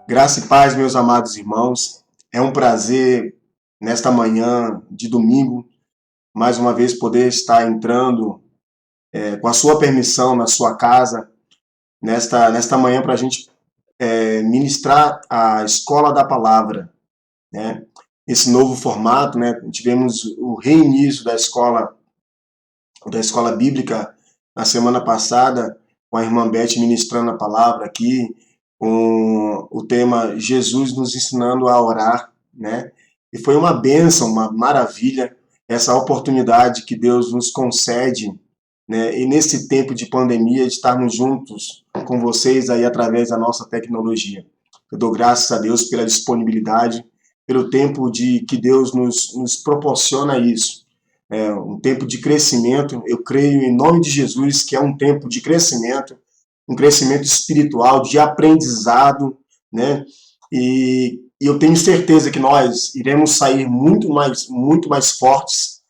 Graça e paz, meus amados irmãos. É um prazer, nesta manhã de domingo, mais uma vez poder estar entrando com a sua permissão na sua casa, nesta manhã para a gente ministrar a Escola da Palavra, né? Esse novo formato, né? Tivemos o reinício da escola bíblica na semana passada, com a irmã Beth ministrando a palavra aqui, com o tema Jesus nos ensinando a orar, né? E foi uma bênção, uma maravilha, essa oportunidade que Deus nos concede, né? E nesse tempo de pandemia, de estarmos juntos com vocês aí através da nossa tecnologia. Eu dou graças a Deus pela disponibilidade, pelo tempo que Deus nos proporciona isso. Um tempo de crescimento. Eu creio em nome de Jesus que é um tempo de crescimento, um crescimento espiritual, de aprendizado, né? E eu tenho certeza que nós iremos sair muito mais fortes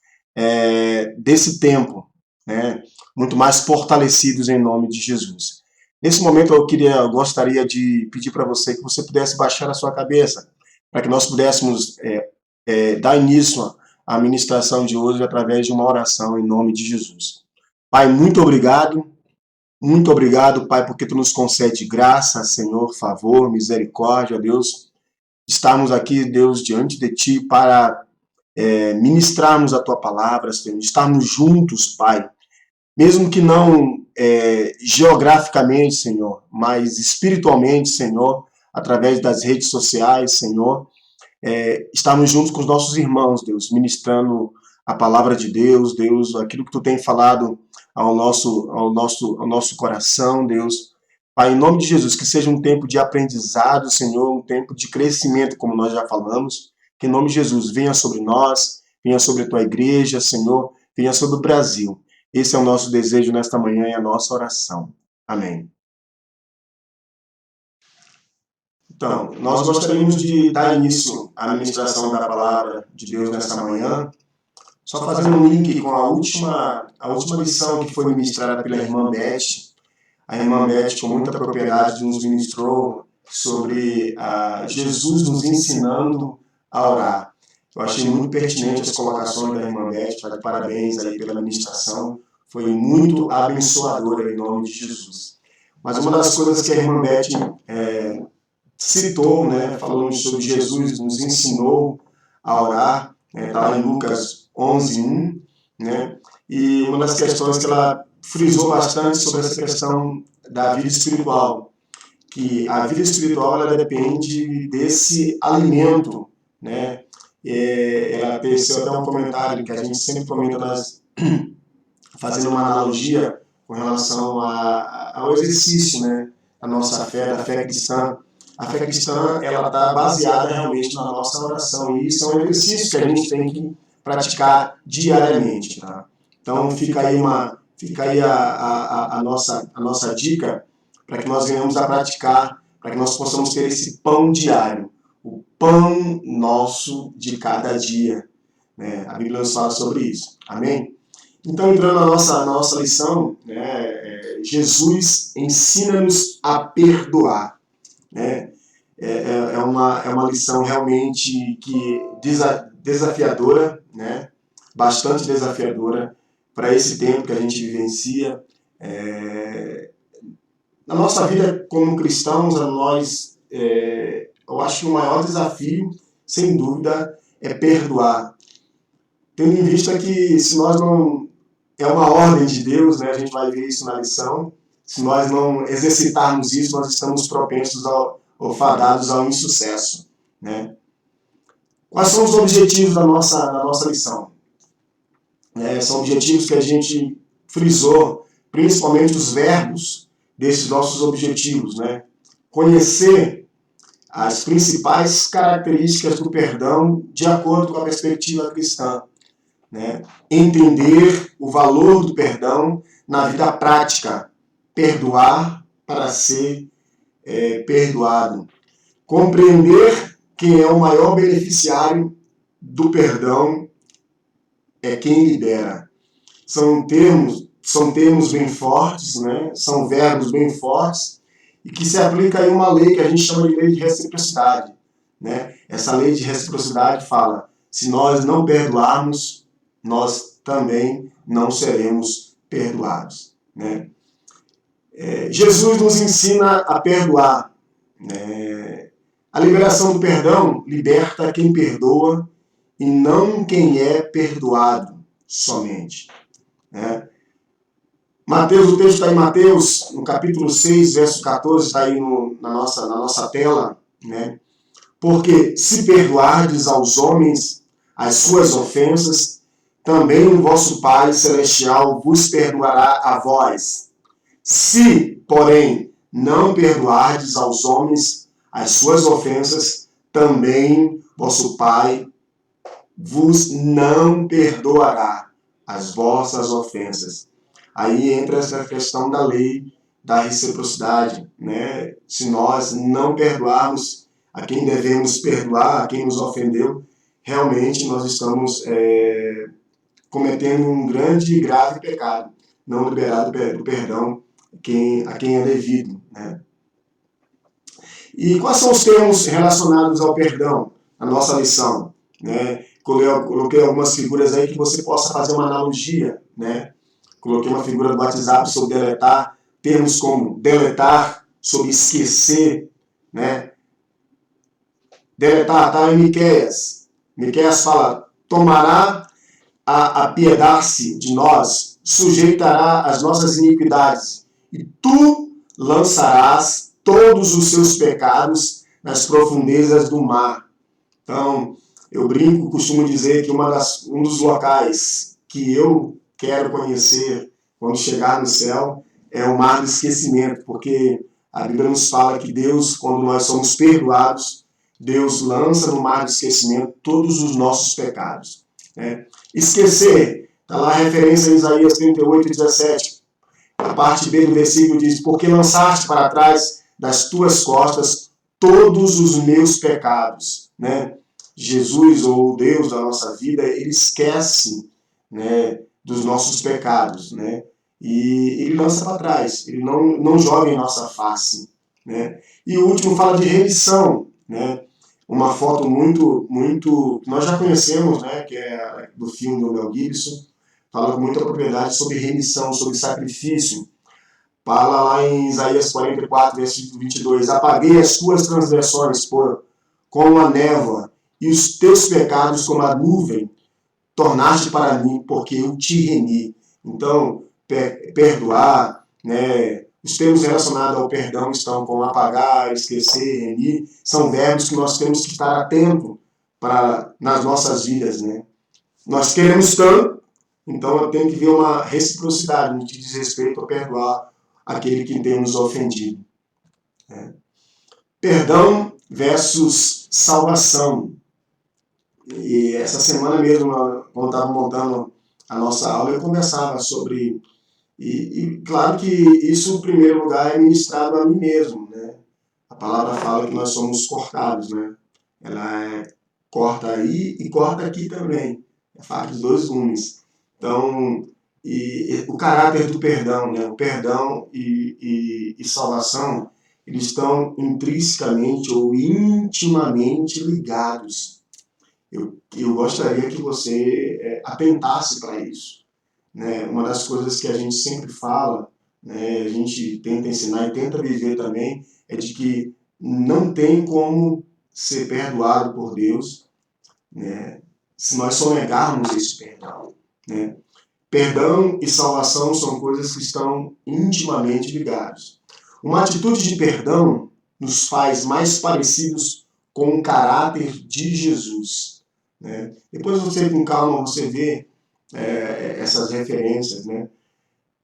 desse tempo, né? Muito mais fortalecidos em nome de Jesus. Nesse momento eu gostaria de pedir para você que você pudesse baixar a sua cabeça, para que nós pudéssemos dar início à ministração de hoje através de uma oração em nome de Jesus. Pai, muito obrigado, Pai, porque Tu nos concede graça, Senhor, favor, misericórdia, Deus. Estarmos aqui, Deus, diante de Ti para ministrarmos a Tua palavra, Senhor. Estarmos juntos, Pai, mesmo que não geograficamente, Senhor, mas espiritualmente, Senhor, através das redes sociais, Senhor. Estarmos juntos com os nossos irmãos, Deus, ministrando a palavra de Deus, Deus, aquilo que Tu tem falado ao nosso coração, Deus. Pai, em nome de Jesus, que seja um tempo de aprendizado, Senhor, um tempo de crescimento, como nós já falamos. Que em nome de Jesus venha sobre nós, venha sobre a Tua igreja, Senhor, venha sobre o Brasil. Esse é o nosso desejo nesta manhã e a nossa oração. Amém. Então, nós gostaríamos de dar início à ministração da palavra de Deus nesta manhã, só fazendo um link com a última lição que foi ministrada pela irmã Beth. A irmã Beth, com muita propriedade, nos ministrou sobre Jesus nos ensinando a orar. Eu achei muito pertinente as colocações da irmã Beth, parabéns aí pela ministração, foi muito abençoadora em nome de Jesus. Mas uma das coisas que a irmã Beth citou, né, falando sobre Jesus nos ensinou a orar, está lá em Lucas 11:1, né, e uma das questões que ela frisou bastante sobre essa questão da vida espiritual, que a vida espiritual ela depende desse alimento, né. Ela teceu até um comentário que a gente sempre comenta fazendo uma analogia com relação ao exercício, né, da nossa fé, da fé cristã. A fé cristã ela está baseada realmente na nossa oração, e isso é um exercício que a gente tem que praticar diariamente. Tá? Então fica aí a nossa dica para que nós venhamos a praticar, para que nós possamos ter esse pão diário, o pão nosso de cada dia. Né? A Bíblia nos fala sobre isso. Amém? Então, entrando na nossa lição, né, Jesus ensina-nos a perdoar. Né? É uma lição realmente desafiadora, né? Bastante desafiadora para esse tempo que a gente vivencia. Na nossa vida como cristãos, eu acho que o maior desafio, sem dúvida, é perdoar. Tendo em vista que se nós não... É uma ordem de Deus, né? A gente vai ver isso na lição. Se nós não exercitarmos isso, nós estamos propensos ou fadados ao insucesso. Né? Quais são os objetivos da nossa lição? São objetivos que a gente frisou, principalmente os verbos desses nossos objetivos. Né? Conhecer as principais características do perdão de acordo com a perspectiva cristã. Né? Entender o valor do perdão na vida prática. Perdoar para ser perdoado. Compreender quem é o maior beneficiário do perdão é quem libera. São termos bem fortes, né? São verbos bem fortes, e que se aplica aí uma lei que a gente chama de lei de reciprocidade, né? Essa lei de reciprocidade fala, se nós não perdoarmos, nós também não seremos perdoados, né? Jesus nos ensina a perdoar, né? A liberação do perdão liberta quem perdoa e não quem é perdoado somente, né? Mateus, o texto está em Mateus, no capítulo 6, verso 14, está aí na nossa tela, né? Porque se perdoardes aos homens as suas ofensas, também o vosso Pai Celestial vos perdoará a vós. Se, porém, não perdoardes aos homens as suas ofensas, também vosso Pai vos não perdoará as vossas ofensas. Aí entra essa questão da lei da reciprocidade, né? Se nós não perdoarmos a quem devemos perdoar, a quem nos ofendeu, realmente nós estamos cometendo um grande e grave pecado, não liberado do perdão a quem é devido, né? E quais são os termos relacionados ao perdão na nossa lição, né? Coloquei algumas figuras aí que você possa fazer uma analogia, né? Coloquei uma figura do WhatsApp sobre deletar, termos como deletar, sobre esquecer, né? Deletar, tá em Miqueias. Miqueias fala, tomará a apiedar-se de nós, sujeitará as nossas iniquidades, e tu lançarás todos os seus pecados nas profundezas do mar. Então, eu brinco, costumo dizer que um dos locais que eu quero conhecer quando chegar no céu é o mar do esquecimento, porque a Bíblia nos fala que Deus, quando nós somos perdoados, Deus lança no mar do esquecimento todos os nossos pecados, né? Esquecer, está lá a referência em Isaías 38, 17, a parte B do versículo diz, porque lançaste para trás das tuas costas todos os meus pecados, né? Jesus, ou Deus da nossa vida, ele esquece, né, dos nossos pecados, né? E ele lança para trás, ele não joga em nossa face, né? E o último fala de remissão, né? Uma foto muito que nós já conhecemos, né, que é do filme do Mel Gibson, fala com muita propriedade sobre remissão, sobre sacrifício. Fala lá em Isaías 44, versículo 22, apaguei as tuas transgressões como a névoa, e os teus pecados como a nuvem, tornaste para mim, porque eu te remi. Então, perdoar, né? Os termos relacionados ao perdão estão com apagar, esquecer, remir, são verbos que nós temos que estar atento nas nossas vidas, né? Nós queremos tanto, então tem que ver uma reciprocidade no que diz respeito a perdoar aquele que tem nos ofendido, né? Perdão versus salvação. E essa semana mesmo, quando estava montando a nossa aula, eu conversava sobre... E claro que isso, em primeiro lugar, é ministrado a mim mesmo, né? A palavra fala que nós somos cortados, né? Ela corta aí e corta aqui também. É fato dos dois gumes. Então, o caráter do perdão, né? O perdão e salvação, eles estão intrinsecamente ou intimamente ligados. Eu gostaria que você atentasse para isso, né? Uma das coisas que a gente sempre fala, né, a gente tenta ensinar e tenta viver também, é de que não tem como ser perdoado por Deus, né, se nós sonegarmos esse perdão, né? Perdão e salvação são coisas que estão intimamente ligadas. Uma atitude de perdão nos faz mais parecidos com o caráter de Jesus, né? Depois você, com calma, você vê essas referências, né?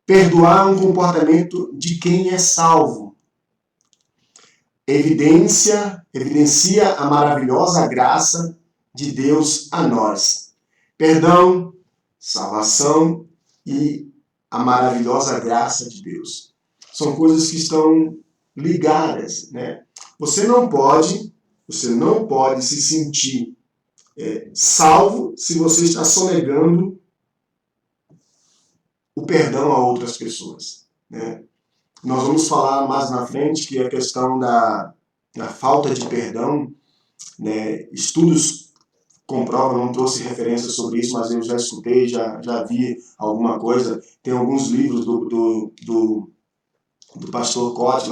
Perdoar é um comportamento de quem é salvo. Evidencia a maravilhosa graça de Deus a nós. Perdão, salvação e a maravilhosa graça de Deus. São coisas que estão ligadas, né? Você não pode se sentir salvo se você está sonegando o perdão a outras pessoas, né? Nós vamos falar mais na frente que a questão da falta de perdão, né, estudos comprovam, não trouxe referências sobre isso, mas eu já escutei, já vi alguma coisa. Tem alguns livros do pastor Cote,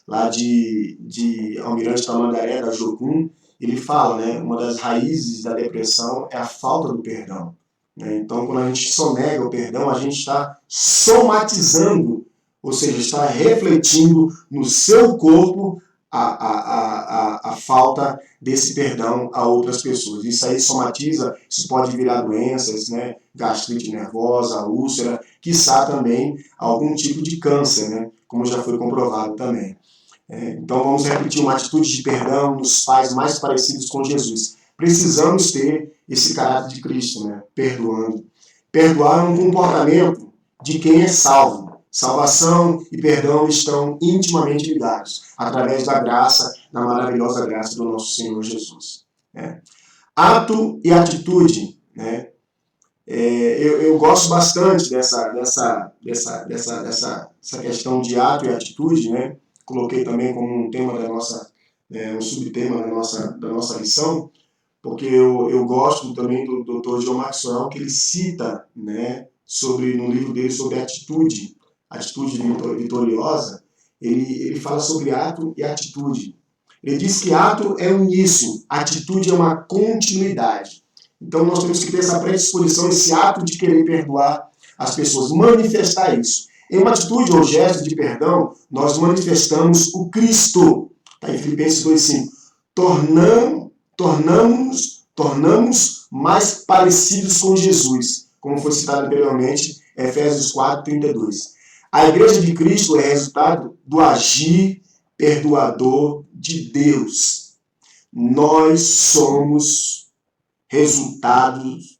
lá de Almirante Tamandaré, da Jocum. Ele fala, né, uma das raízes da depressão é a falta do perdão. Né? Então, quando a gente sonega o perdão, a gente está somatizando, ou seja, está refletindo no seu corpo a falta desse perdão a outras pessoas. Isso aí somatiza, isso pode virar doenças, né? Gastrite nervosa, úlcera, quiçá também algum tipo de câncer, né? Como já foi comprovado também. Então vamos repetir uma atitude de perdão nos pais mais parecidos com Jesus. Precisamos ter esse caráter de Cristo, né? Perdoando. Perdoar é um comportamento de quem é salvo. Salvação e perdão estão intimamente ligados, através da graça, da maravilhosa graça do nosso Senhor Jesus. Ato e atitude, né? Eu gosto bastante dessa questão de ato e atitude, né? Coloquei também como um tema um subtema da nossa lição, porque eu gosto também do Dr. John Maxwell, que ele cita, né, no livro dele sobre atitude vitoriosa. Ele fala sobre ato e atitude. Ele diz que ato é um início, atitude é uma continuidade. Então nós temos que ter essa predisposição, esse ato de querer perdoar as pessoas, manifestar isso. Em uma atitude ou gesto de perdão, nós manifestamos o Cristo. Está em Filipenses 2,5. Tornamos mais parecidos com Jesus, como foi citado anteriormente, Efésios 4:32. A Igreja de Cristo é resultado do agir perdoador de Deus. Nós somos resultados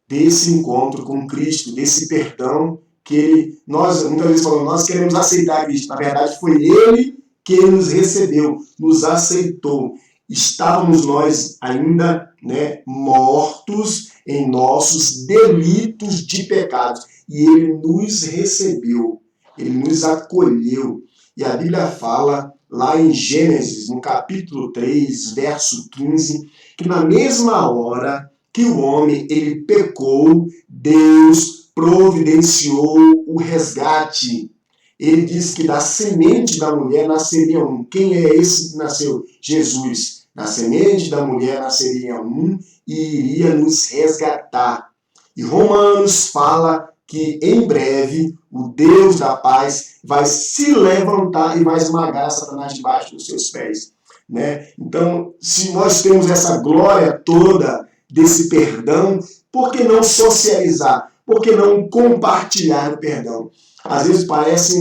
desse encontro com Cristo, desse perdão que nós muitas vezes falamos, nós queremos aceitar Cristo. Na verdade, foi Ele que nos recebeu, nos aceitou. Estávamos nós ainda, né, mortos em nossos delitos de pecados. E Ele nos recebeu, Ele nos acolheu. E a Bíblia fala, lá em Gênesis, no capítulo 3, verso 15, que na mesma hora que o homem ele pecou, Deus providenciou o resgate. Ele diz que da semente da mulher nasceria um. Quem é esse que nasceu? Jesus. Da semente da mulher nasceria um e iria nos resgatar. E Romanos fala que em breve o Deus da paz vai se levantar e vai esmagar Satanás debaixo dos seus pés. Né? Então, se nós temos essa glória toda desse perdão, por que não socializar? Por que não compartilhar o perdão? Às vezes parece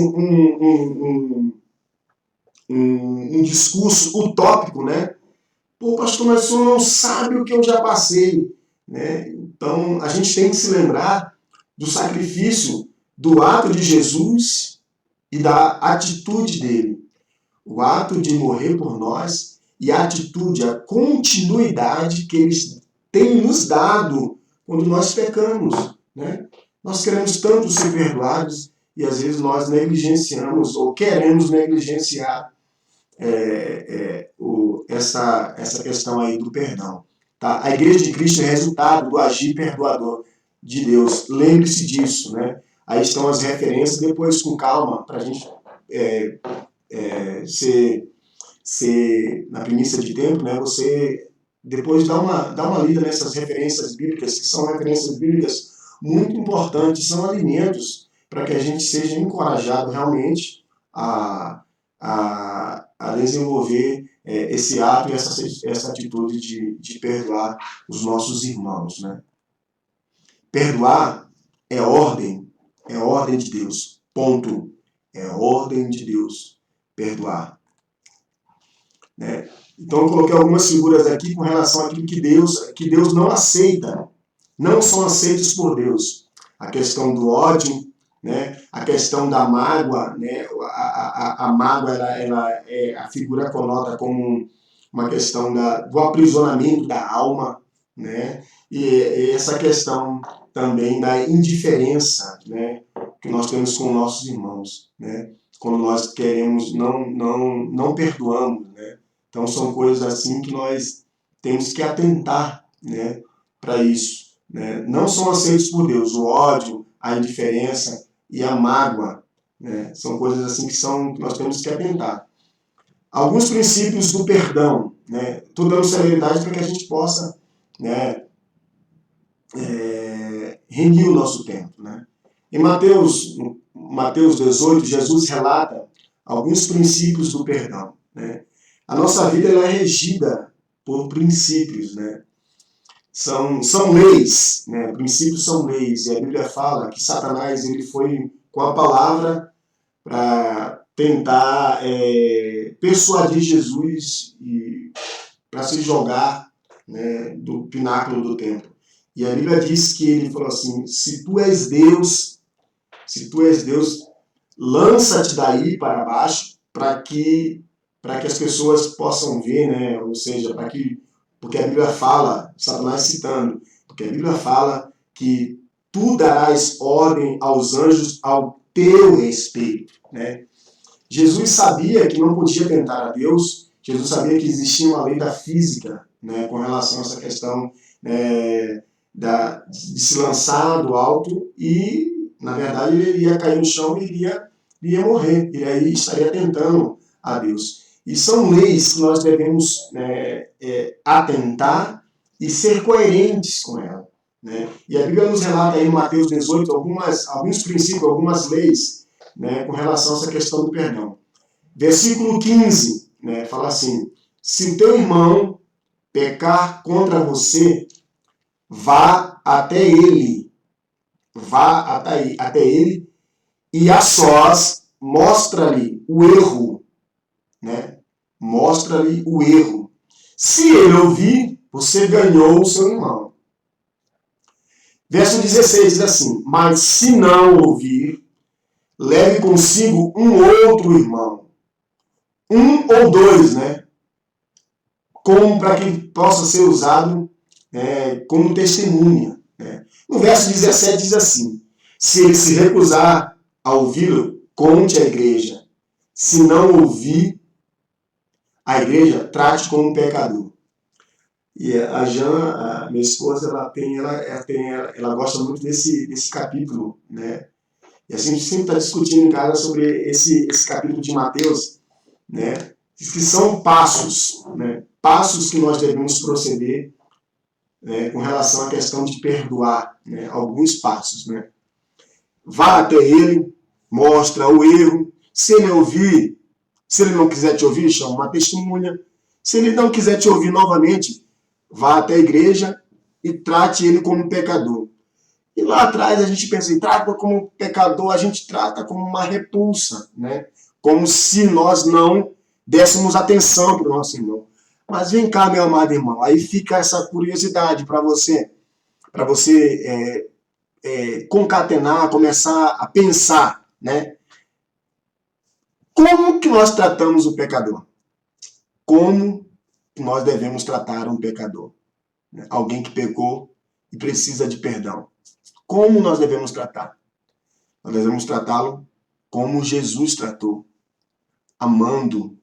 um discurso utópico, né? Pô, pastor, mas o senhor não sabe o que eu já passei. Né? Então, a gente tem que se lembrar do sacrifício, do ato de Jesus e da atitude dele. O ato de morrer por nós e a atitude, a continuidade que ele tem nos dado quando nós pecamos. Né? Nós queremos tanto ser perdoados e às vezes nós negligenciamos ou queremos negligenciar essa questão aí do perdão. Tá? A Igreja de Cristo é resultado do agir perdoador de Deus. Lembre-se disso. Né? Aí estão as referências, depois com calma, para a gente ser na primícia de tempo, né? Você depois dá uma lida nessas referências bíblicas, que são referências bíblicas muito importantes, são alimentos para que a gente seja encorajado realmente a desenvolver esse ato e essa atitude de perdoar os nossos irmãos. Né? Perdoar é ordem de Deus, ponto. É ordem de Deus, perdoar. Né? Então eu coloquei algumas figuras aqui com relação àquilo que Deus não aceita, não são aceitos por Deus. A questão do ódio, né? A questão da mágoa, né? A mágoa, a figura conota como uma questão do aprisionamento da alma, né? E essa questão também da indiferença, né? que nós temos com nossos irmãos, né? Quando nós queremos, não perdoamos, né? Então são coisas assim que nós temos que atentar, né, para isso, né? Não são aceitos por Deus o ódio, a indiferença e a mágoa, né? São coisas assim que nós temos que atentar. Alguns princípios do perdão, né? Estou dando celeridade para que a gente possa, né, remir o nosso tempo, né? Em Mateus 18, Jesus relata alguns princípios do perdão, né? A nossa vida ela é regida por princípios, né? São leis, né? Princípios são leis, e a Bíblia fala que Satanás ele foi com a palavra para tentar persuadir Jesus para se jogar, né, do pináculo do templo. E a Bíblia diz que ele falou assim: se tu és Deus, lança-te daí para baixo para que as pessoas possam ver, né? Ou seja, porque a Bíblia fala, Satanás citando, porque a Bíblia fala que tu darás ordem aos anjos ao teu respeito, né? Jesus sabia que não podia tentar a Deus, Jesus sabia que existia uma lei da física, né, com relação a essa questão, de se lançar do alto e, na verdade, ele iria cair no chão e iria morrer, e aí estaria tentando a Deus. E são leis que nós devemos atentar e ser coerentes com ela, né? E a Bíblia nos relata aí em Mateus 18 alguns princípios, algumas leis, né, com relação a essa questão do perdão. Versículo 15, né, fala assim: se o teu irmão pecar contra você, vá até ele e a sós mostra-lhe o erro, né? Mostra-lhe o erro. Se ele ouvir, você ganhou o seu irmão. Verso 16 diz assim: mas se não ouvir, leve consigo um outro irmão, um ou dois, né? Como para que possa ser usado como testemunha, né? No verso 17 diz assim: se ele se recusar a ouvi-lo, conte à igreja. Se não ouvir a igreja, trate como um pecador. E a Jan, a minha esposa, ela gosta muito desse capítulo, né? E a gente sempre está discutindo em casa sobre esse capítulo de Mateus, né? Que são passos, né? Passos que nós devemos proceder, né, com relação à questão de perdoar, né? Alguns passos, né? Vá até ele, mostra o erro. Se ele ouvir, se ele não quiser te ouvir, chama uma testemunha. Se ele não quiser te ouvir novamente, vá até a igreja e trate ele como pecador. E lá atrás a gente pensa em trata como pecador, a gente trata como uma repulsa, né? Como se nós não dessemos atenção para o nosso irmão. Mas vem cá, meu amado irmão, aí fica essa curiosidade para você concatenar, começar a pensar, né? Como que nós tratamos o pecador? Como nós devemos tratar um pecador? Alguém que pecou e precisa de perdão. Como nós devemos tratar? Nós devemos tratá-lo como Jesus tratou, amando,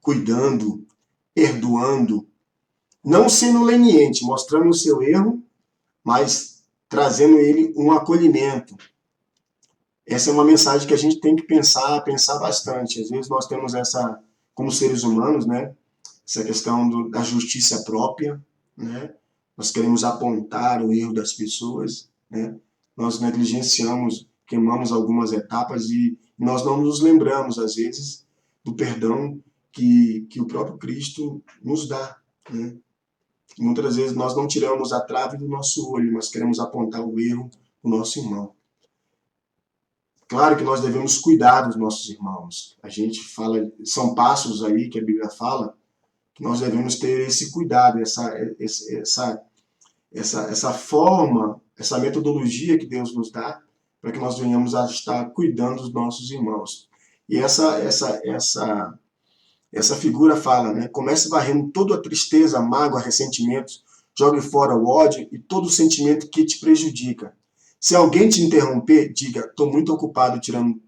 cuidando, perdoando, não sendo leniente, mostrando o seu erro, mas trazendo ele um acolhimento. Essa é uma mensagem que a gente tem que pensar bastante. Às vezes nós temos como seres humanos, né, essa questão da justiça própria, né? Nós queremos apontar o erro das pessoas, né? Nós negligenciamos, queimamos algumas etapas e nós não nos lembramos, às vezes, do perdão que o próprio Cristo nos dá, né? Muitas vezes nós não tiramos a trave do nosso olho, mas queremos apontar o erro do nosso irmão. Claro que nós devemos cuidar dos nossos irmãos. A gente fala, são passos aí que a Bíblia fala, que nós devemos ter esse cuidado, essa forma, essa metodologia que Deus nos dá para que nós venhamos a estar cuidando dos nossos irmãos. E essa figura fala, né? Comece varrendo toda a tristeza, a mágoa, ressentimentos, jogue fora o ódio e todo o sentimento que te prejudica. Se alguém te interromper, diga, estou muito ocupado tirando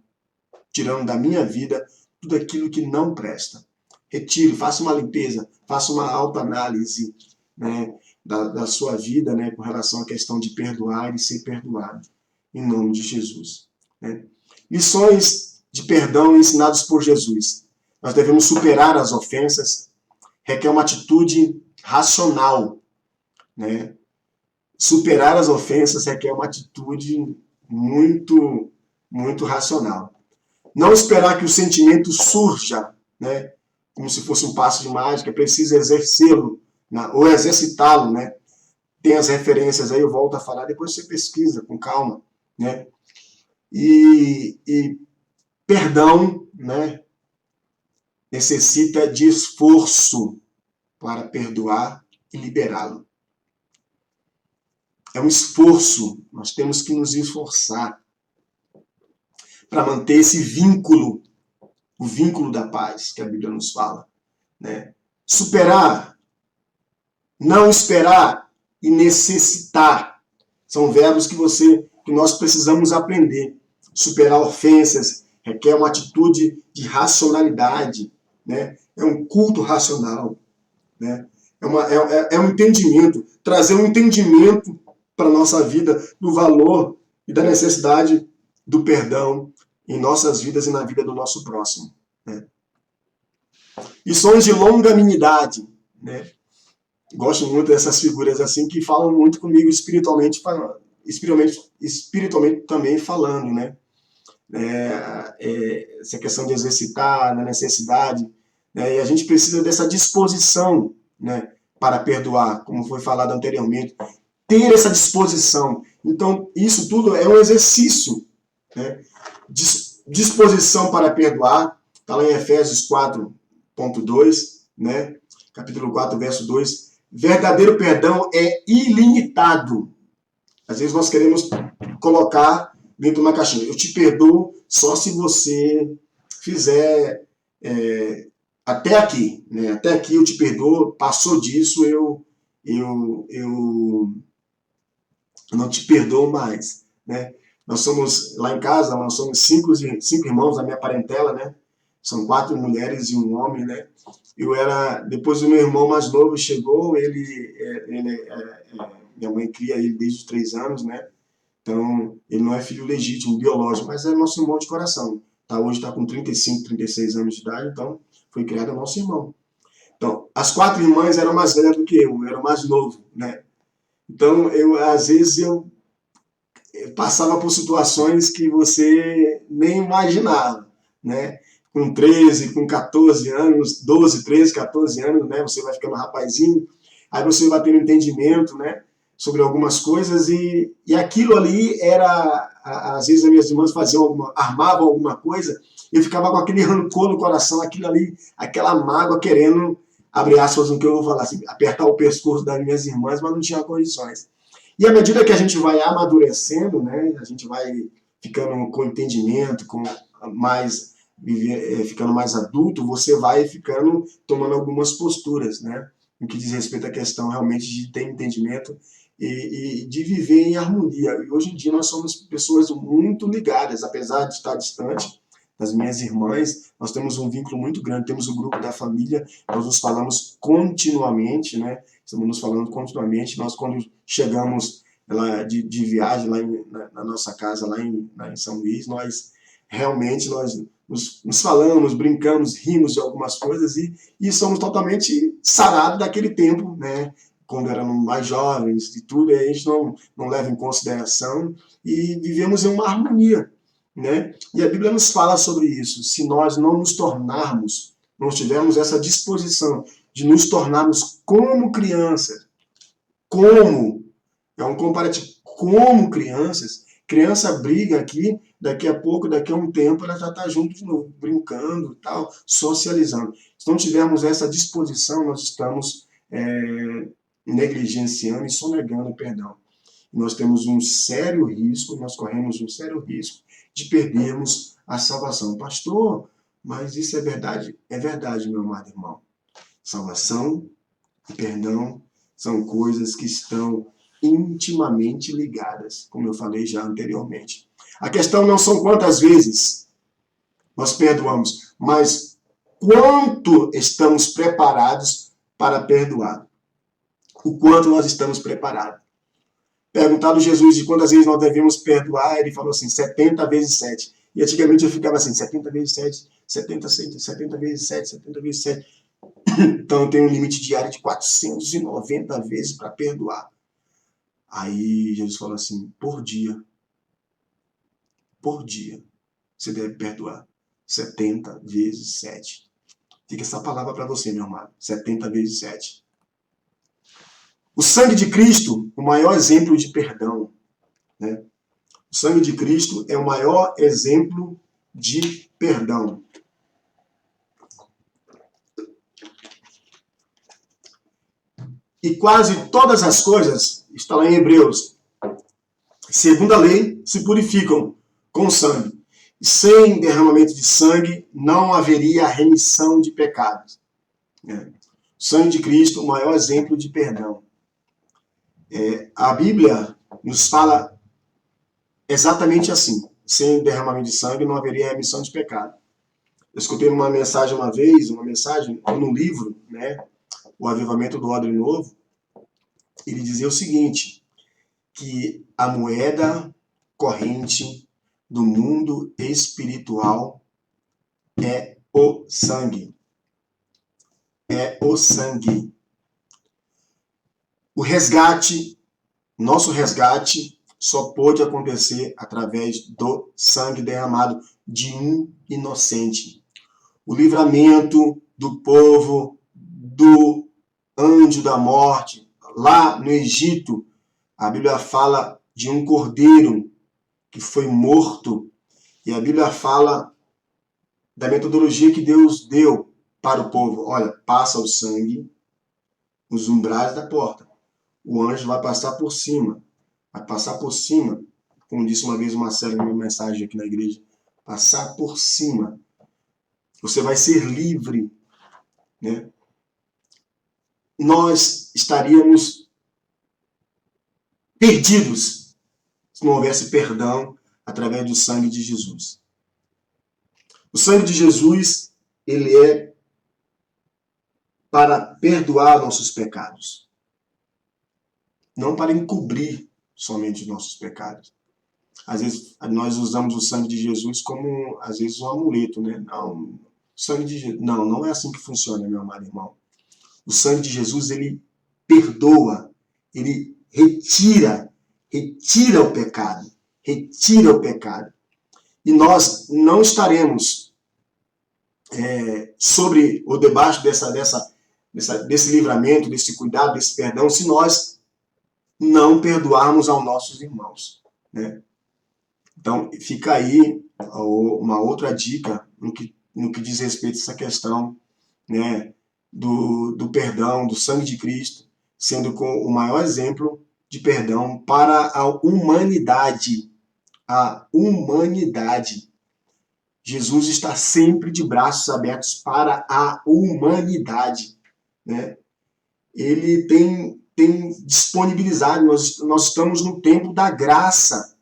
da minha vida tudo aquilo que não presta. Retire, faça uma limpeza, faça uma autoanálise, né, da sua vida, né, com relação à questão de perdoar e ser perdoado, em nome de Jesus. Né? Lições de perdão ensinadas por Jesus. Nós devemos superar as ofensas, requer uma atitude racional. Né? Superar as ofensas requer uma atitude muito, muito racional. Não esperar que o sentimento surja, né, como se fosse um passo de mágica, é preciso exercê-lo, né, ou exercitá-lo, né? Tem as referências aí, eu volto a falar, depois você pesquisa com calma, né? E perdão, né, necessita de esforço para perdoar e liberá-lo. É um esforço, nós temos que nos esforçar para manter esse vínculo, o vínculo da paz que a Bíblia nos fala. Né? Superar, não esperar e necessitar são verbos que nós precisamos aprender. Superar ofensas requer uma atitude de racionalidade, né? É um culto racional, né? É um entendimento, trazer um entendimento para a nossa vida do valor e da necessidade do perdão em nossas vidas e na vida do nosso próximo. Né? Lições de longanimidade. Né? Gosto muito dessas figuras assim que falam muito comigo espiritualmente também falando. Né? Essa questão de exercitar, na necessidade. Né? E a gente precisa dessa disposição, né, para perdoar, como foi falado anteriormente. Ter essa disposição. Então, isso tudo é um exercício. Né? Disposição para perdoar, está lá em Efésios 4.2, né? Capítulo 4, verso 2. Verdadeiro perdão é ilimitado. Às vezes nós queremos colocar dentro de uma caixinha. Eu te perdoo só se você fizer até aqui. Né? Até aqui eu te perdoo, passou disso, eu não te perdoo mais. Né? Nós somos, lá em casa, nós somos cinco irmãos da minha parentela, né? São 4 mulheres e um homem, né? Depois do meu irmão mais novo chegou, minha mãe cria ele desde os 3 anos, né? Então, ele não é filho legítimo, biológico, mas é nosso irmão de coração. Hoje está com 35, 36 anos de idade, então foi criado nosso irmão. Então, as 4 irmãs eram mais velhas do que eu era o mais novo, né? Então, às vezes eu passava por situações que você nem imaginava, né? Com 13, com 14 anos, 12, 13, 14 anos, né? Você vai ficando rapazinho, aí você vai tendo entendimento, né? Sobre algumas coisas e aquilo ali era, às vezes as minhas irmãs armavam alguma coisa e eu ficava com aquele rancor no coração, aquilo ali, aquela mágoa querendo, abre aspas no que eu vou falar, assim, apertar o pescoço das minhas irmãs, mas não tinha condições. E à medida que a gente vai amadurecendo, né, a gente vai ficando com entendimento, ficando mais adulto, você vai tomando algumas posturas, né, no que diz respeito à questão realmente de ter entendimento e de viver em harmonia. E hoje em dia nós somos pessoas muito ligadas, apesar de estar distante das minhas irmãs, nós temos um vínculo muito grande, temos o grupo da família, nós nos falamos continuamente, né? Estamos nos falando continuamente. Nós, quando chegamos de viagem lá na nossa casa, lá em São Luís, nós realmente nos falamos, brincamos, rimos de algumas coisas e somos totalmente sarados daquele tempo, né? Quando éramos mais jovens e tudo, e a gente não leva em consideração e vivemos em uma harmonia. Né? E a Bíblia nos fala sobre isso. Se nós não tivermos essa disposição de nos tornarmos como crianças, é um comparativo, como criança briga aqui, daqui a pouco, daqui a um tempo, ela já está junto de novo, brincando, tal, socializando. Se não tivermos essa disposição, nós estamos negligenciando e sonegando o perdão. Nós temos nós corremos um sério risco de perdermos a salvação. Pastor, mas isso é verdade? É verdade, meu amado irmão. Salvação e perdão são coisas que estão intimamente ligadas, como eu falei já anteriormente. A questão não são quantas vezes nós perdoamos, mas quanto estamos preparados para perdoar. O quanto nós estamos preparados. Perguntado Jesus de quantas vezes nós devemos perdoar, ele falou assim, 70 vezes 7. E antigamente eu ficava assim, 70 vezes 7, 70 vezes 7, 70 vezes 7. Então eu tenho um limite diário de 490 vezes para perdoar. Aí Jesus falou assim, por dia, você deve perdoar 70 vezes 7. Fica essa palavra para você, meu amado, 70 vezes 7. O sangue de Cristo, o maior exemplo de perdão. Né? O sangue de Cristo é o maior exemplo de perdão. E quase todas as coisas, está lá em Hebreus, segundo a lei, se purificam com sangue. Sem derramamento de sangue, não haveria remissão de pecados. O sangue de Cristo, o maior exemplo de perdão. A Bíblia nos fala exatamente assim. Sem derramamento de sangue, não haveria remissão de pecado. Eu escutei uma mensagem uma vez, num livro, né? O Avivamento do Odre Novo, ele dizia o seguinte, que a moeda corrente do mundo espiritual é o sangue. É o sangue. O resgate, nosso resgate, só pôde acontecer através do sangue derramado de um inocente. O livramento do povo do anjo da morte, lá no Egito, a Bíblia fala de um cordeiro que foi morto, e a Bíblia fala da metodologia que Deus deu para o povo. Olha, passa o sangue nos umbrais da porta. O anjo vai passar por cima. Vai passar por cima. Como disse uma vez o Marcelo em uma mensagem aqui na igreja. Passar por cima. Você vai ser livre. Né? Nós estaríamos perdidos se não houvesse perdão através do sangue de Jesus. O sangue de Jesus, ele é para perdoar nossos pecados. Não para encobrir somente os nossos pecados. Às vezes nós usamos o sangue de Jesus como, às vezes, um amuleto, né? Não, sangue de Jesus. Não é assim que funciona, meu amado irmão. O sangue de Jesus, ele perdoa, ele retira o pecado. Retira o pecado. E nós não estaremos sobre ou debaixo desse livramento, desse cuidado, desse perdão, se nós não perdoarmos aos nossos irmãos. Né? Então, fica aí uma outra dica no que diz respeito a essa questão, né, do perdão, do sangue de Cristo, sendo o maior exemplo de perdão para a humanidade. A humanidade. Jesus está sempre de braços abertos para a humanidade. Né? Ele tem disponibilizado, nós estamos no tempo da graça.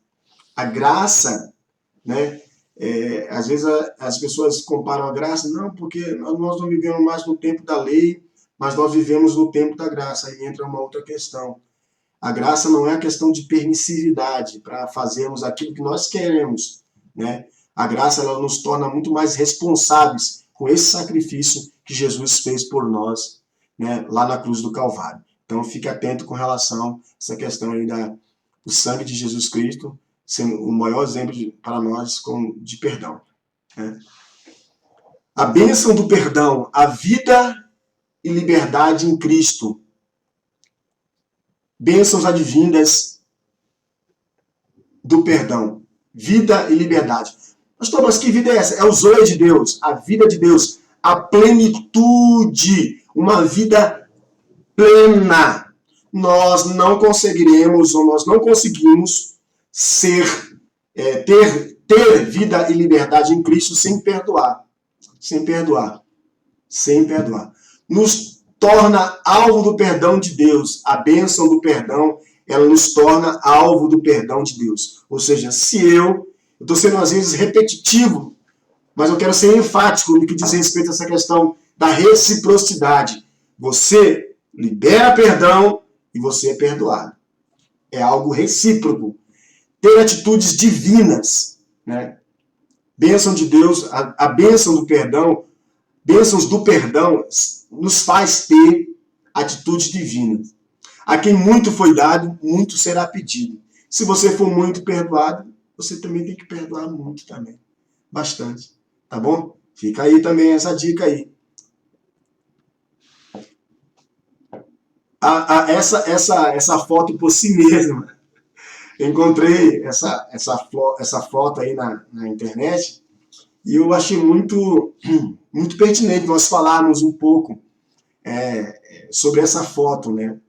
A graça, né? Às vezes as pessoas comparam a graça, não, porque nós não vivemos mais no tempo da lei, mas nós vivemos no tempo da graça. Aí entra uma outra questão. A graça não é a questão de permissividade para fazermos aquilo que nós queremos. Né? A graça ela nos torna muito mais responsáveis com esse sacrifício que Jesus fez por nós, né, lá na cruz do Calvário. Então fique atento com relação a essa questão aí do sangue de Jesus Cristo, sendo o maior exemplo para nós de perdão. Né? A bênção do perdão, a vida e liberdade em Cristo. Bênçãos advindas do perdão. Vida e liberdade. Pastor, mas que vida é essa? É o zoe de Deus, a vida de Deus, a plenitude, uma vida plena. Nós não conseguiremos, ou nós não conseguimos ter vida e liberdade em Cristo sem perdoar. Sem perdoar. Sem perdoar. Nos torna alvo do perdão de Deus. A bênção do perdão ela nos torna alvo do perdão de Deus. Ou seja, se eu estou sendo às vezes repetitivo, mas eu quero ser enfático no que diz respeito a essa questão da reciprocidade. Você libera perdão e você é perdoado. É algo recíproco. Ter atitudes divinas, né? Bênção de Deus, a bênção do perdão, bênçãos do perdão nos faz ter atitudes divinas. A quem muito foi dado, muito será pedido. Se você for muito perdoado, você também tem que perdoar muito também. Bastante. Tá bom? Fica aí também essa dica aí. Essa foto por si mesma. Eu encontrei essa foto aí na internet e eu achei muito pertinente nós falarmos um pouco sobre essa foto, né?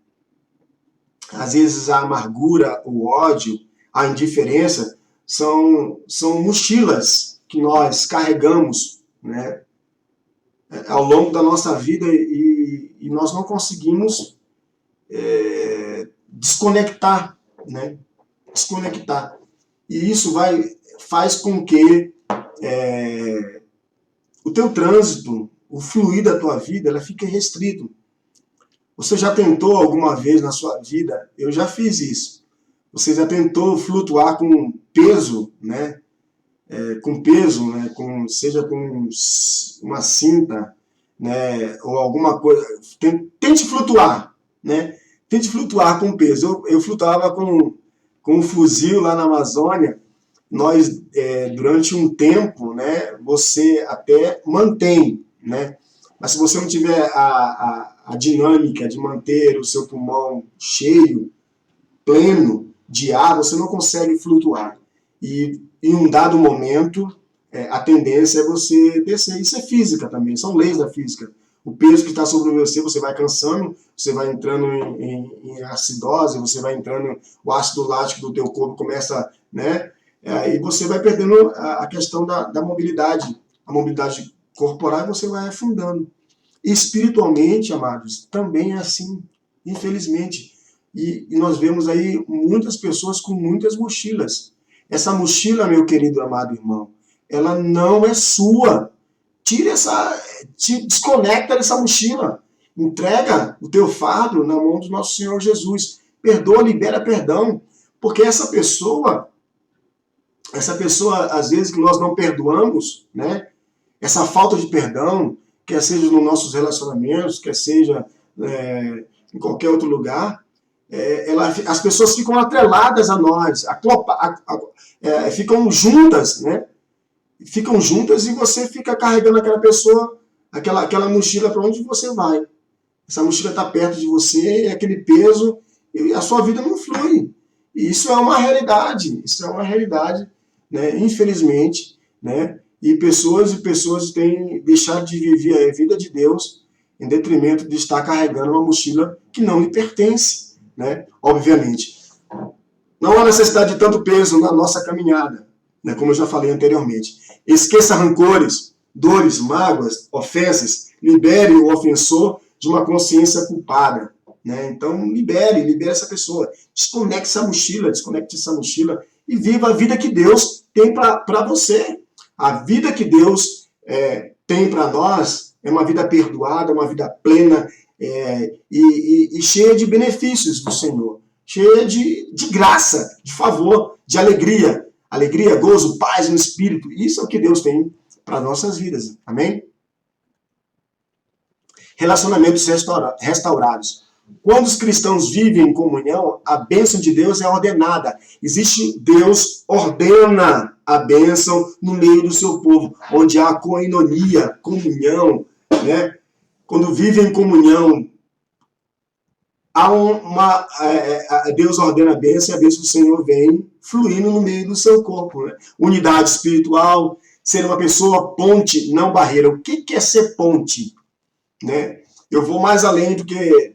Às vezes a amargura, o ódio, a indiferença são mochilas que nós carregamos, né, ao longo da nossa vida e nós não conseguimos desconectar, né? Desconectar. E isso faz com que o teu trânsito, o fluir da tua vida, ela fique restrito. Você já tentou alguma vez na sua vida? Eu já fiz isso. Você já tentou flutuar com peso, né? Com peso, né? Seja com uma cinta, né? Ou alguma coisa. Tente flutuar, né? Tente flutuar com peso. Eu flutuava com um fuzil lá na Amazônia. Nós, durante um tempo, né? Você até mantém, né? Mas se você não tiver a dinâmica de manter o seu pulmão cheio, pleno de ar, você não consegue flutuar. E em um dado momento, a tendência é você descer. Isso é física também, são leis da física. O peso que está sobre você vai cansando, você vai entrando em acidose, você vai entrando, o ácido lático do teu corpo começa, né? E você vai perdendo a questão da mobilidade, a mobilidade corporal, e você vai afundando. E espiritualmente, amados, também é assim, infelizmente. E nós vemos aí muitas pessoas com muitas mochilas. Essa mochila, meu querido amado irmão, ela não é sua. Te desconecta dessa mochila. Entrega o teu fardo na mão do nosso Senhor Jesus. Perdoa, libera perdão. Porque essa pessoa, às vezes, que nós não perdoamos, né? Essa falta de perdão, quer seja nos nossos relacionamentos, quer seja em qualquer outro lugar, as pessoas ficam atreladas a nós, ficam juntas, né? Ficam juntas e você fica carregando aquela pessoa, aquela mochila para onde você vai. Essa mochila está perto de você, aquele peso, e a sua vida não flui. E isso é uma realidade, né? Infelizmente, né? E pessoas têm deixado de viver a vida de Deus em detrimento de estar carregando uma mochila que não lhe pertence, né? Obviamente. Não há necessidade de tanto peso na nossa caminhada, né? Como eu já falei anteriormente. Esqueça rancores, dores, mágoas, ofensas. Libere o ofensor de uma consciência culpada, né? Então, libere essa pessoa. Desconecte essa mochila e viva a vida que Deus tem para você. A vida que Deus tem para nós é uma vida perdoada, uma vida plena e cheia de benefícios do Senhor. Cheia de graça, de favor, de alegria. Alegria, gozo, paz no Espírito. Isso é o que Deus tem para nossas vidas. Amém? Relacionamentos restaurados. Quando os cristãos vivem em comunhão, a bênção de Deus é ordenada. Deus ordena a bênção no meio do seu povo, onde há koinonia, comunhão, né? Quando vivem em comunhão, Deus ordena a bênção e a bênção do Senhor vem fluindo no meio do seu corpo, né? Unidade espiritual, ser uma pessoa ponte, não barreira. O que é ser ponte? Né? Eu vou mais além do que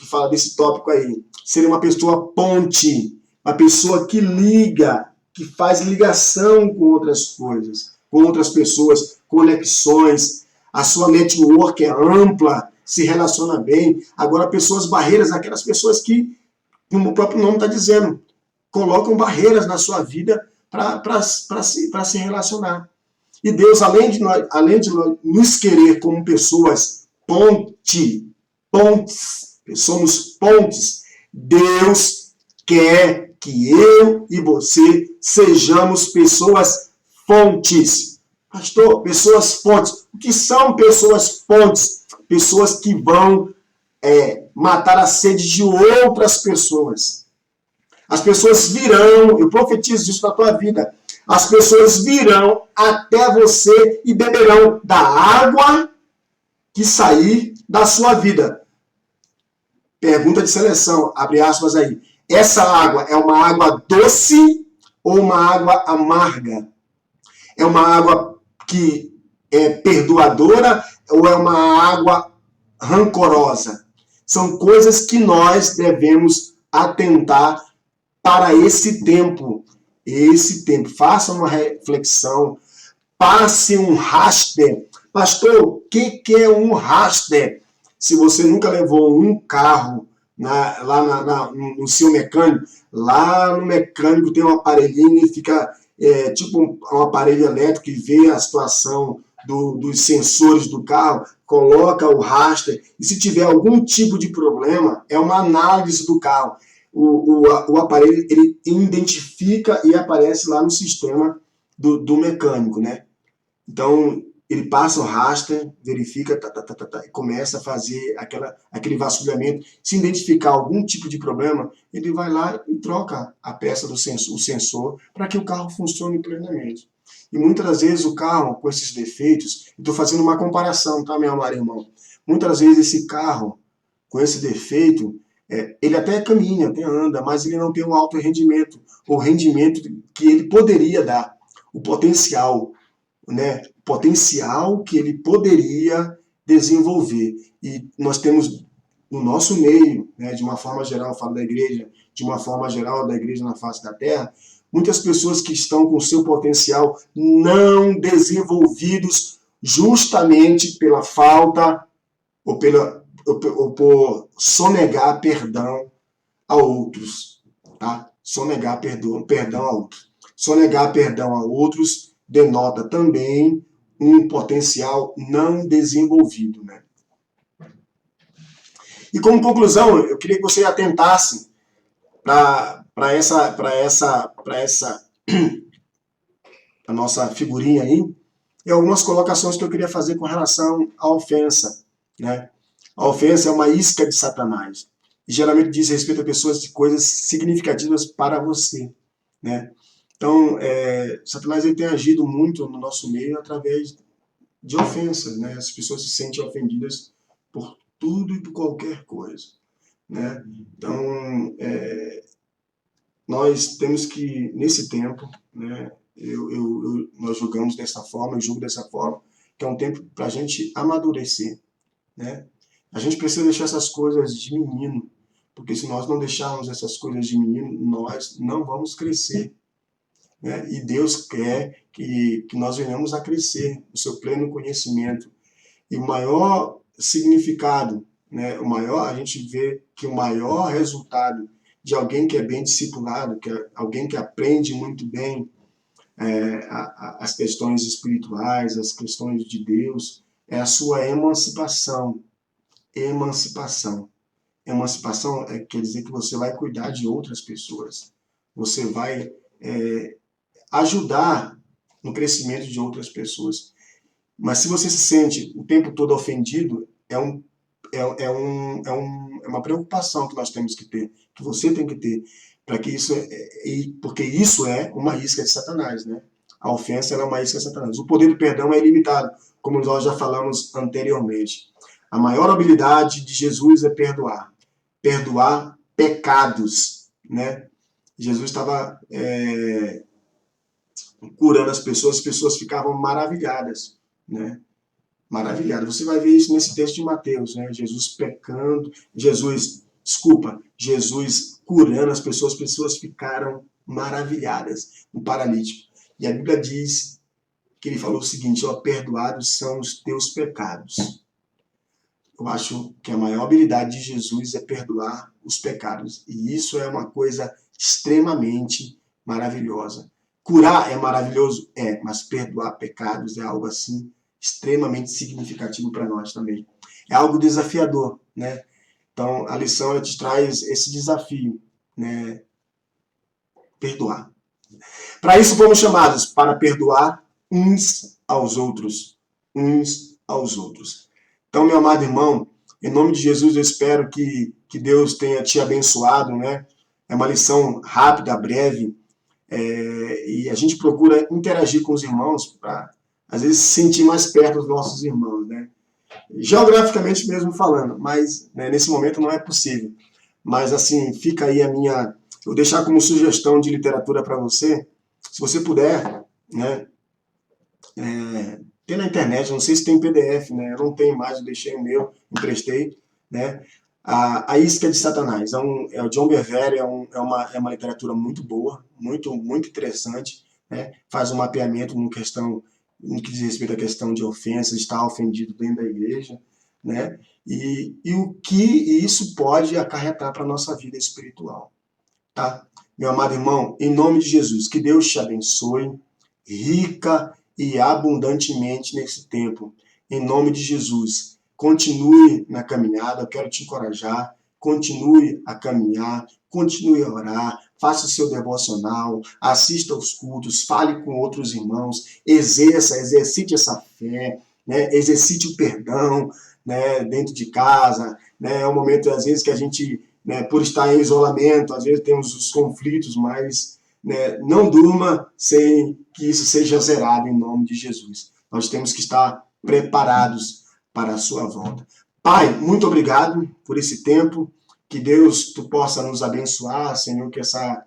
falar desse tópico aí. Ser uma pessoa ponte, uma pessoa que liga, que faz ligação com outras coisas, com outras pessoas, conexões. A sua network é ampla, se relaciona bem. Agora, pessoas barreiras, aquelas pessoas que como o próprio nome está dizendo, colocam barreiras na sua vida para se relacionar. E Deus, além de nos querer como pessoas pontes, somos pontes, Deus quer que eu e você sejamos pessoas fontes. Pastor, pessoas fontes. O que são pessoas fontes? Pessoas que vão matar a sede de outras pessoas. As pessoas virão, eu profetizo isso na tua vida, as pessoas virão até você e beberão da água que sair da sua vida. Pergunta de seleção, abre aspas aí. Essa água é uma água doce ou uma água amarga? É uma água que é perdoadora ou é uma água rancorosa? São coisas que nós devemos atentar para esse tempo. Faça uma reflexão, passe um raster. Pastor, o que é um raster? Se você nunca levou um carro no seu mecânico, lá no mecânico tem um aparelhinho e fica tipo um aparelho elétrico que vê a situação dos sensores do carro, coloca o raster e se tiver algum tipo de problema, é uma análise do carro. O aparelho ele identifica e aparece lá no sistema do mecânico, né? Então, ele passa o raster, verifica, e começa a fazer aquele vasculhamento. Se identificar algum tipo de problema, ele vai lá e troca a peça do sensor para que o carro funcione plenamente. E muitas das vezes o carro com esses defeitos, estou fazendo uma comparação, tá, meu amado irmão? Muitas vezes esse carro com esse defeito, ele até caminha, até anda, mas ele não tem um alto rendimento, o rendimento que ele poderia dar, o potencial, né? Potencial que ele poderia desenvolver. E nós temos no nosso meio, né, de uma forma geral, eu falo da igreja, de uma forma geral da igreja na face da terra, muitas pessoas que estão com seu potencial não desenvolvidos justamente pela falta ou por sonegar perdão a outros, tá? Sonegar perdão a outros. Sonegar perdão a outros denota também um potencial não desenvolvido, né? E como conclusão, eu queria que você atentasse para a nossa figurinha aí, e algumas colocações que eu queria fazer com relação à ofensa, né? A ofensa é uma isca de Satanás. E geralmente diz respeito a pessoas de coisas significativas para você, né? Então, Satanás ele tem agido muito no nosso meio através de ofensas, né? As pessoas se sentem ofendidas por tudo e por qualquer coisa, né? Então, nós temos que, nesse tempo, né? Nós julgamos dessa forma, eu julgo dessa forma, que é um tempo para a gente amadurecer, né? A gente precisa deixar essas coisas de menino, porque se nós não deixarmos essas coisas de menino, nós não vamos crescer, né? E Deus quer que nós venhamos a crescer no seu pleno conhecimento. E o maior significado, né? A gente vê que o maior resultado de alguém que é bem discipulado, que é alguém que aprende muito bem as questões espirituais, as questões de Deus, é a sua emancipação. Emancipação. Emancipação quer dizer que você vai cuidar de outras pessoas. Você vai ajudar no crescimento de outras pessoas. Mas se você se sente o tempo todo ofendido, é uma preocupação que nós temos que ter, que você tem que ter, para que porque isso é uma isca de Satanás, né? A ofensa é uma isca de Satanás. O poder do perdão é ilimitado, como nós já falamos anteriormente. A maior habilidade de Jesus é perdoar pecados, né? Jesus estava curando as pessoas ficavam maravilhadas, né? Maravilhadas. Você vai ver isso nesse texto de Mateus, né? Jesus curando as pessoas ficaram maravilhadas, um paralítico. E a Bíblia diz que ele falou o seguinte, perdoados são os teus pecados. eu acho que a maior habilidade de Jesus é perdoar os pecados. E isso é uma coisa extremamente maravilhosa. Curar é maravilhoso? É, mas perdoar pecados é algo assim extremamente significativo para nós também. É algo desafiador, né? Então, a lição ela te traz esse desafio, né? Perdoar. Para isso fomos chamados, para perdoar uns aos outros. Uns aos outros. Então, meu amado irmão, em nome de Jesus, eu espero que Deus tenha te abençoado, né? É uma lição rápida, breve, e a gente procura interagir com os irmãos para, às vezes, se sentir mais perto dos nossos irmãos, né? Geograficamente mesmo falando, mas né, nesse momento não é possível. Mas assim, fica aí a minha... Eu vou deixar como sugestão de literatura para você, se você puder, né? Tem na internet, não sei se tem PDF, né? Eu não tenho mais, eu deixei o meu, emprestei, né? A Isca de Satanás, é o John Bevere, é uma literatura muito boa, muito interessante, né? Faz um mapeamento no que diz respeito à questão de ofensas, estar ofendido dentro da igreja, né? E o que isso pode acarretar para a nossa vida espiritual, tá? Meu amado irmão, em nome de Jesus, que Deus te abençoe, rica e abundantemente nesse tempo. Em nome de Jesus, continue na caminhada, eu quero te encorajar, continue a caminhar, continue a orar, faça o seu devocional, assista aos cultos, fale com outros irmãos, exercite essa fé, né? Exercite o perdão, né? Dentro de casa, né? É um momento, às vezes, que a gente, né, por estar em isolamento, às vezes temos os conflitos, mas né, não durma sem que isso seja zerado em nome de Jesus. Nós temos que estar preparados para a sua volta. Pai, muito obrigado por esse tempo. Que Deus tu possa nos abençoar, Senhor, que essa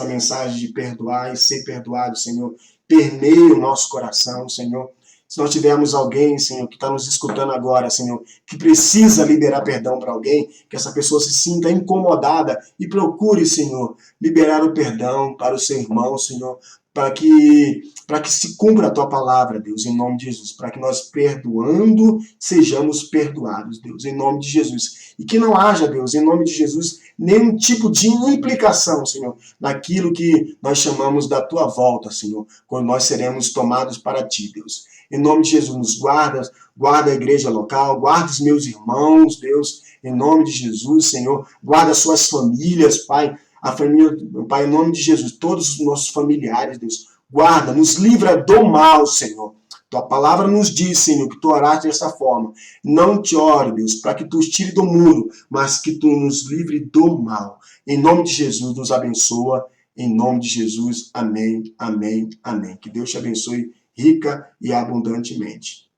mensagem de perdoar e ser perdoado, Senhor, permeie o nosso coração, Senhor. Se nós tivermos alguém, Senhor, que está nos escutando agora, Senhor, que precisa liberar perdão para alguém, que essa pessoa se sinta incomodada e procure, Senhor, liberar o perdão para o seu irmão, Senhor, para que se cumpra a tua palavra, Deus, em nome de Jesus, para que nós perdoando sejamos perdoados, Deus, em nome de Jesus. E que não haja, Deus, em nome de Jesus, nenhum tipo de implicação, Senhor, naquilo que nós chamamos da tua volta, Senhor, quando nós seremos tomados para ti, Deus. Em nome de Jesus, nos guarda a igreja local, guarda os meus irmãos, Deus, em nome de Jesus, Senhor, guarda as suas famílias, Pai, a família, Pai, em nome de Jesus, todos os nossos familiares, Deus, guarda, nos livra do mal, Senhor. Tua palavra nos diz, Senhor, que tu oraste dessa forma. Não te ore, Deus, para que tu os tire do mundo, mas que tu nos livre do mal. Em nome de Jesus, nos abençoa. Em nome de Jesus, amém, amém, amém. Que Deus te abençoe rica e abundantemente.